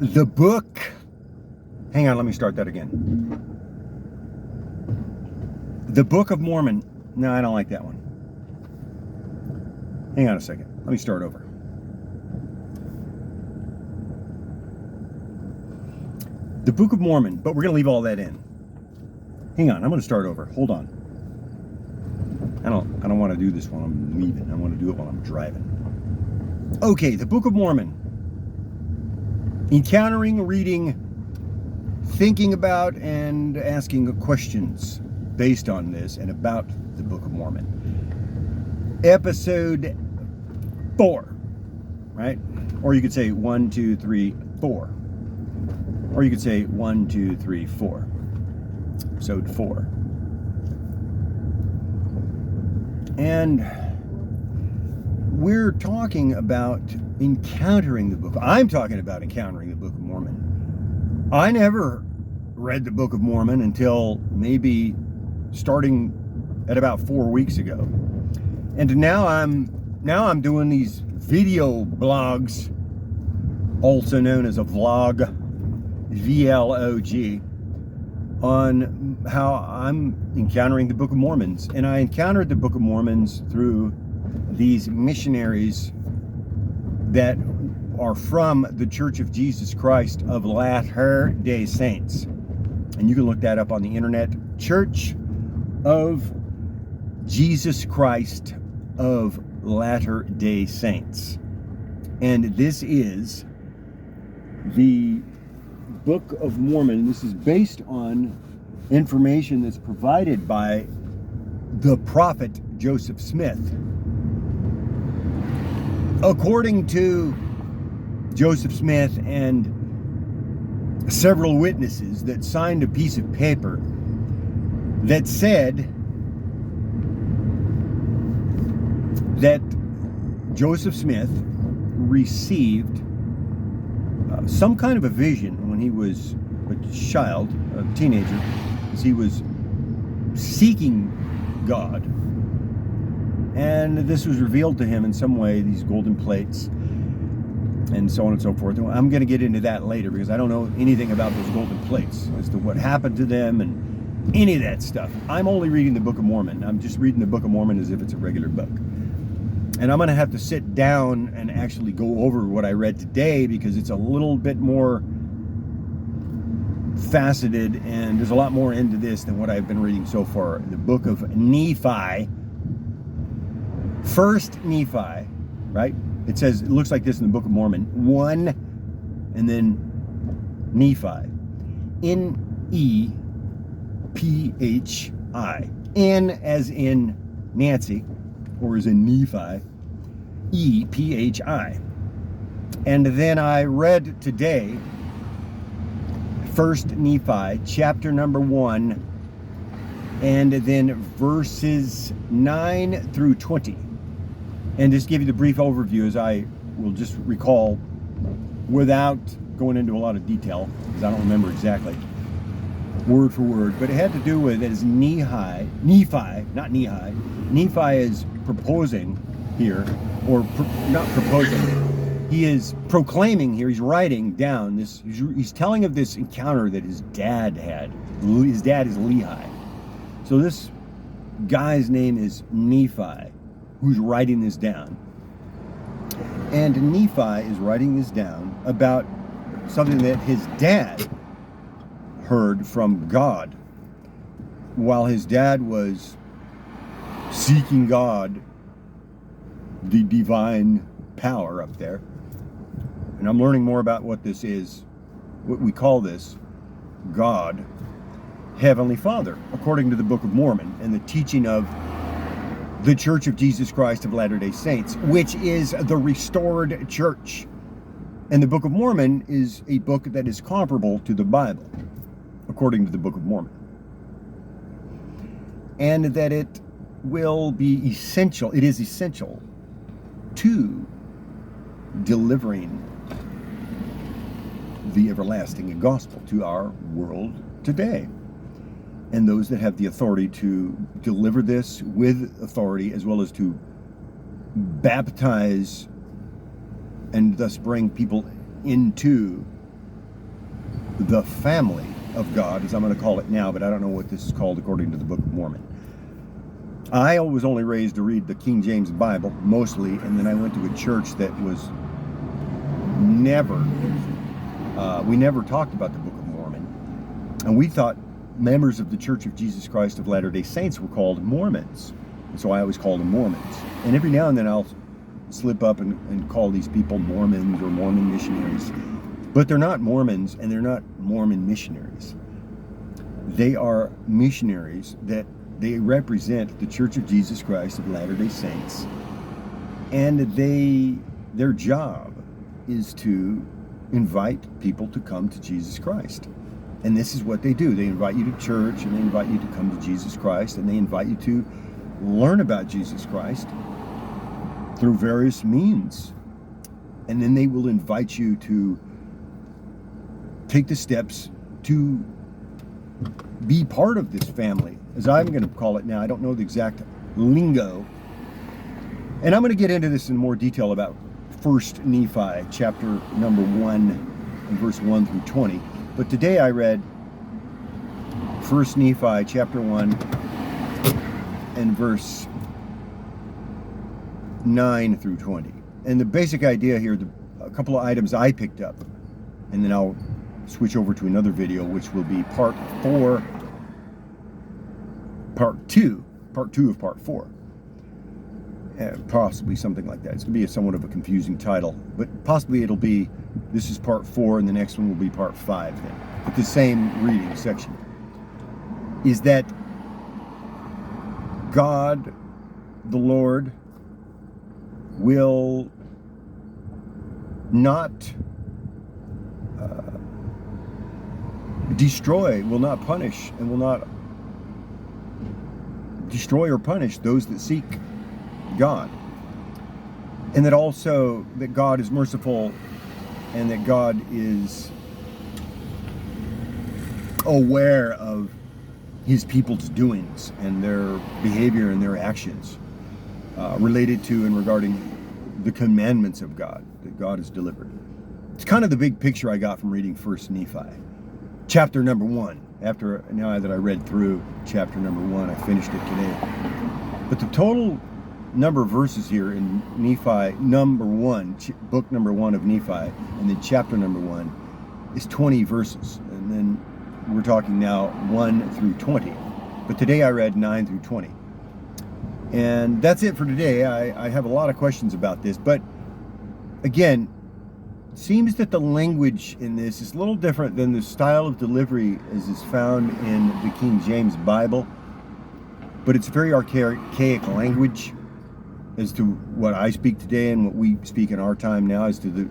The book, hang on, let me start that again. The Book of Mormon. No, I don't like that one. Hang on a second. Let me start over. The Book of Mormon, but we're going to leave all that in. Hang on, I'm going to start over. Hold on. I don't want to do this while I'm leaving. I want to do it while I'm driving. Okay, the Book of Mormon. Encountering, reading, thinking about, and asking questions based on this and about the Book of Mormon. Episode 4, right? Or you could say 1, 2, 3, 4. Or you could say 1, 2, 3, 4. Episode 4. And we're talking about encountering the book. I'm talking about encountering the Book of Mormon. I never read the Book of Mormon until maybe starting at about 4 weeks ago. And now I'm doing these video blogs, also known as a vlog, VLOG, on how I'm encountering the Book of Mormons. And I encountered the Book of Mormons through these missionaries that are from the Church of Jesus Christ of Latter-day Saints. And you can look that up on the internet. Church of Jesus Christ of Latter-day Saints. And this is the Book of Mormon. This is based on information that's provided by the prophet Joseph Smith. According to Joseph Smith and several witnesses that signed a piece of paper that said that Joseph Smith received some kind of a vision when he was a child, a teenager, as he was seeking God. And this was revealed to him in some way, these golden plates, and so on and so forth. I'm going to get into that later because I don't know anything about those golden plates as to what happened to them and any of that stuff. I'm only reading the Book of Mormon. I'm just reading the Book of Mormon as if it's a regular book. And I'm going to have to sit down and actually go over what I read today because it's a little bit more faceted and there's a lot more into this than what I've been reading so far. The Book of Nephi. First Nephi, right? It says, it looks like this in the Book of Mormon. 1 and then Nephi. N-E-P-H-I. N as in Nancy, or as in Nephi. E-P-H-I. And then I read today, First Nephi, chapter number 1, and then verses 9 through 20. And just give you the brief overview as I will just recall without going into a lot of detail, because I don't remember exactly word for word, but it had to do with it as Nephi, not Nehi. Nephi is proposing here, or not proposing, he is proclaiming here, he's writing down this, he's telling of this encounter that his dad had. His dad is Lehi. So this guy's name is Nephi, who's writing this down. And Nephi is writing this down about something that his dad heard from God while his dad was seeking God, the divine power up there. And I'm learning more about what this is, what we call this, God, Heavenly Father, according to the Book of Mormon and the teaching of the Church of Jesus Christ of Latter-day Saints, which is the restored church. And the Book of Mormon is a book that is comparable to the Bible, according to the Book of Mormon. And that it will be essential, it is essential to delivering the everlasting gospel to our world today. And those that have the authority to deliver this with authority, as well as to baptize and thus bring people into the family of God, as I'm going to call it now, but I don't know what this is called according to the Book of Mormon. I was only raised to read the King James Bible, mostly, and then I went to a church that was we never talked about the Book of Mormon. And we thought members of the Church of Jesus Christ of Latter-day Saints were called Mormons. And so I always called them Mormons. And every now and then I'll slip up and call these people Mormons or Mormon missionaries. But they're not Mormons, and they're not Mormon missionaries. They are missionaries that they represent the Church of Jesus Christ of Latter-day Saints. And their job is to invite people to come to Jesus Christ. And this is what they do. They invite you to church, and they invite you to come to Jesus Christ, and they invite you to learn about Jesus Christ through various means. And then they will invite you to take the steps to be part of this family, as I'm going to call it now. I don't know the exact lingo. And I'm going to get into this in more detail about 1 Nephi, chapter number 1, and verse 1 through 20. But today I read 1 Nephi, chapter 1, and verse 9 through 20. And the basic idea here, a couple of items I picked up, and then I'll switch over to another video, which will be part 2 of part 4. Possibly something like that. It's going to be somewhat of a confusing title, but possibly it'll be, this is part 4, and the next one will be part 5 then, with the same reading section. Is that God, the Lord, will not destroy, will not punish, and will not destroy or punish those that seek God. And that also that God is merciful, and that God is aware of his people's doings and their behavior and their actions related to and regarding the commandments of God that God has delivered. It's kind of the big picture I got from reading 1 Nephi. Chapter number 1. Now that I read through chapter number 1, I finished it today. But the total number of verses here in Nephi number 1, book number 1 of Nephi, and then chapter number 1 is 20 verses. And then we're talking now 1 through 20. But today I read 9 through 20. And that's it for today. I have a lot of questions about this, but again, it seems that the language in this is a little different than the style of delivery as is found in the King James Bible, but it's very archaic language as to what I speak today and what we speak in our time now, as to the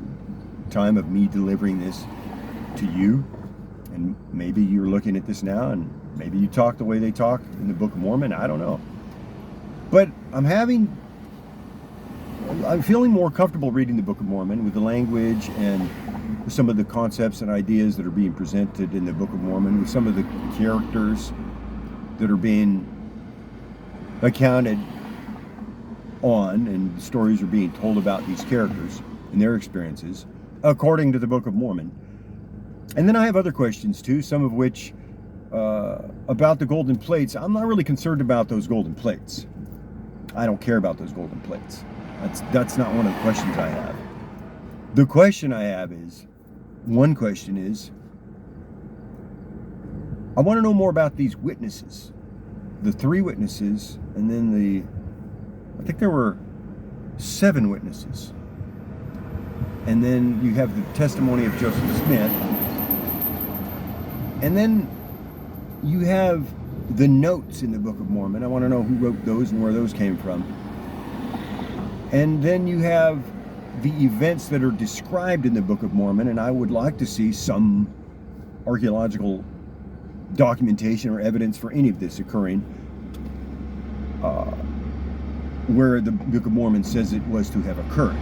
time of me delivering this to you. And maybe you're looking at this now, and maybe you talk the way they talk in the Book of Mormon. I don't know. But I'm feeling more comfortable reading the Book of Mormon with the language and some of the concepts and ideas that are being presented in the Book of Mormon, with some of the characters that are being accounted on, and stories are being told about these characters and their experiences according to the Book of Mormon. And then I have other questions too, some of which about the golden plates. I'm not really concerned about those golden plates. I don't care about those golden plates. That's not one of the questions I have. The question I have is, one question is, I want to know more about these witnesses. The 3 witnesses, and then I think there were 7 witnesses. And then you have the testimony of Joseph Smith. And then you have the notes in the Book of Mormon. I want to know who wrote those and where those came from. And then you have the events that are described in the Book of Mormon, and I would like to see some archaeological documentation or evidence for any of this occurring, where the Book of Mormon says it was to have occurred.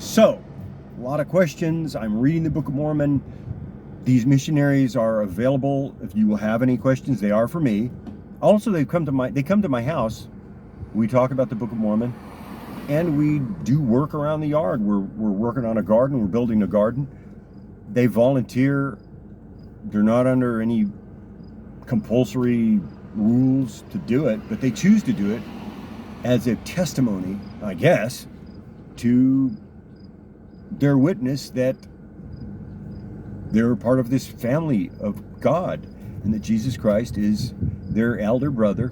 So, a lot of questions. I'm reading the Book of Mormon. These missionaries are available if you will have any questions. They are for me. Also, they come to my house. We talk about the Book of Mormon. and we do work around the yard. We're working on a garden. We're building a garden. They volunteer. They're not under any compulsory rules to do it, but they choose to do it as a testimony, I guess, to their witness that they're part of this family of God, and that Jesus Christ is their elder brother,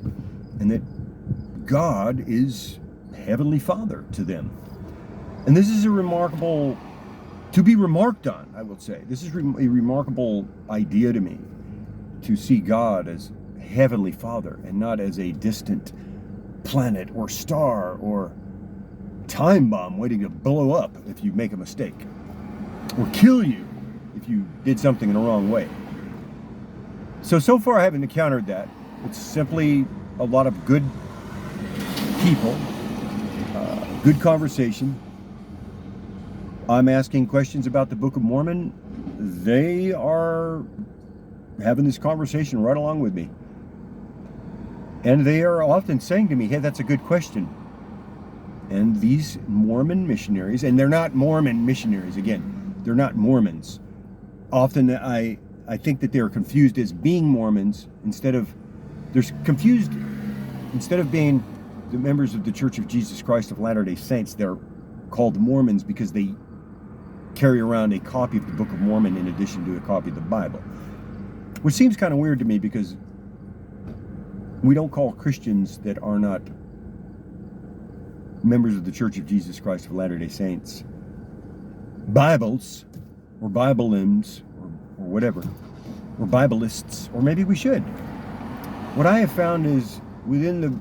and that God is Heavenly Father to them. And this is a remarkable, to be remarked on, I will say. This is a remarkable idea to me, to see God as Heavenly Father and not as a distant planet or star or time bomb waiting to blow up if you make a mistake, or kill you if you did something in the wrong way. So far I haven't encountered that. It's simply a lot of good people, good conversation. I'm asking questions about the Book of Mormon. They are having this conversation right along with me. And they are often saying to me, hey, that's a good question. And these Mormon missionaries, and they're not Mormon missionaries, again, they're not Mormons. Often I think that they're confused as being Mormons instead of being the members of the Church of Jesus Christ of Latter-day Saints. They're called Mormons because they carry around a copy of the Book of Mormon in addition to a copy of the Bible. Which seems kind of weird to me, because we don't call Christians that are not members of the Church of Jesus Christ of Latter-day Saints Bibles, or Bible-lims, or whatever, or Biblists, or maybe we should. What I have found is, within the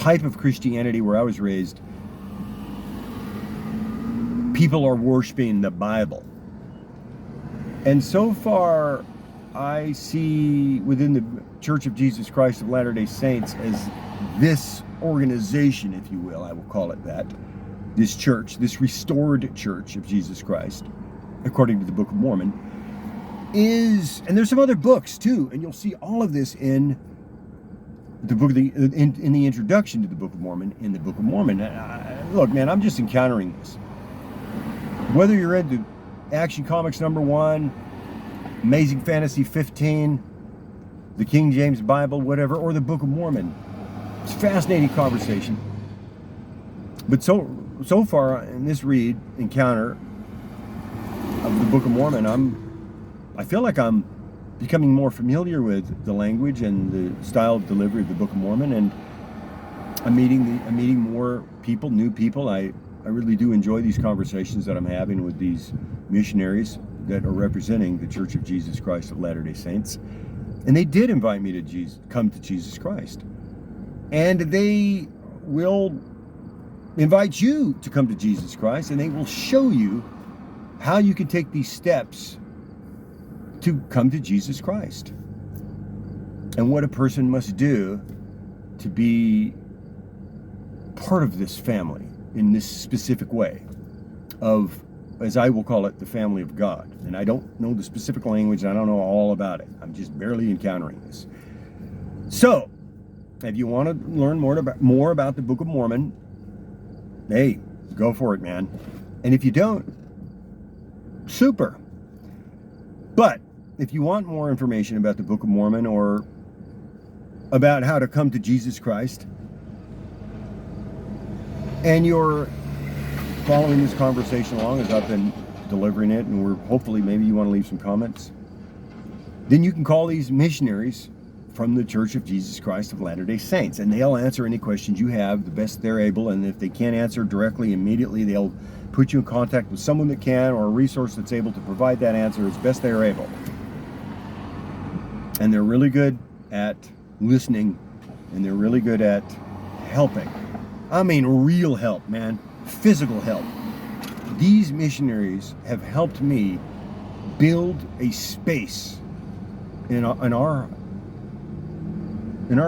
type of Christianity where I was raised, people are worshiping the Bible. And so far, I see within the Church of Jesus Christ of Latter-day Saints as this organization, if you will, I will call it that, this church, this restored Church of Jesus Christ, according to the Book of Mormon, is, and there's some other books too, and you'll see all of this in the book, in the introduction to the Book of Mormon, in the Book of Mormon. Look, man, I'm just encountering this. Whether you're into Action Comics #1, Amazing Fantasy 15, the King James Bible, whatever, or the Book of Mormon, it's a fascinating conversation. But so far in this encounter of the Book of Mormon, I feel like I'm becoming more familiar with the language and the style of delivery of the Book of Mormon, and I'm meeting more people, new people. I really do enjoy these conversations that I'm having with these missionaries that are representing the Church of Jesus Christ of Latter-day Saints. And they did invite me to come to Jesus Christ. And they will invite you to come to Jesus Christ, and they will show you how you can take these steps to come to Jesus Christ, and what a person must do to be part of this family in this specific way of, as I will call it, the family of God. And I don't know the specific language, and I don't know all about it. I'm just barely encountering this. So, if you want to learn more about the Book of Mormon, hey, go for it, man. And if you don't, super. But if you want more information about the Book of Mormon, or about how to come to Jesus Christ, and you're following this conversation along as I've been delivering it, and hopefully maybe you want to leave some comments, then you can call these missionaries from the Church of Jesus Christ of Latter-day Saints, and they'll answer any questions you have the best they're able. And if they can't answer directly immediately, they'll put you in contact with someone that can, or a resource that's able to provide that answer as best they're able. And they're really good at listening, and they're really good at helping. I mean, real help, man. Physical help. These missionaries have helped me build a space in our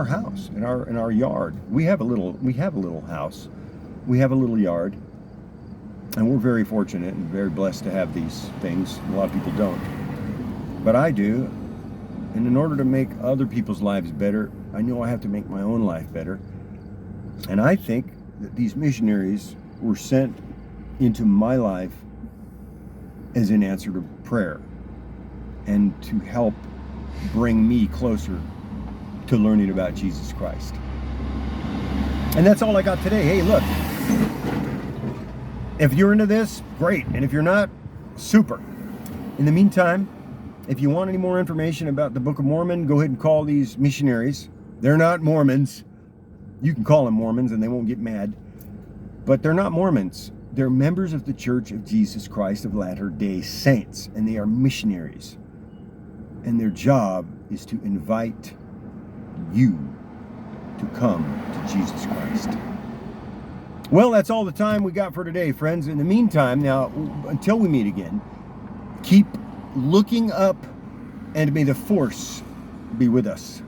house, in our yard. We have a little house. We have a little yard. And we're very fortunate and very blessed to have these things. A lot of people don't. But I do. And in order to make other people's lives better, I know I have to make my own life better. And I think that these missionaries were sent into my life as an answer to prayer and to help bring me closer to learning about Jesus Christ. And that's all I got today. Hey, look, if you're into this, great. And if you're not, super. In the meantime, if you want any more information about the Book of Mormon, go ahead and call these missionaries. They're not Mormons. You can call them Mormons and they won't get mad. But they're not Mormons. They're members of the Church of Jesus Christ of Latter-day Saints. And they are missionaries. And their job is to invite you to come to Jesus Christ. Well, that's all the time we got for today, friends. In the meantime, now, until we meet again, keep looking up, and may the force be with us.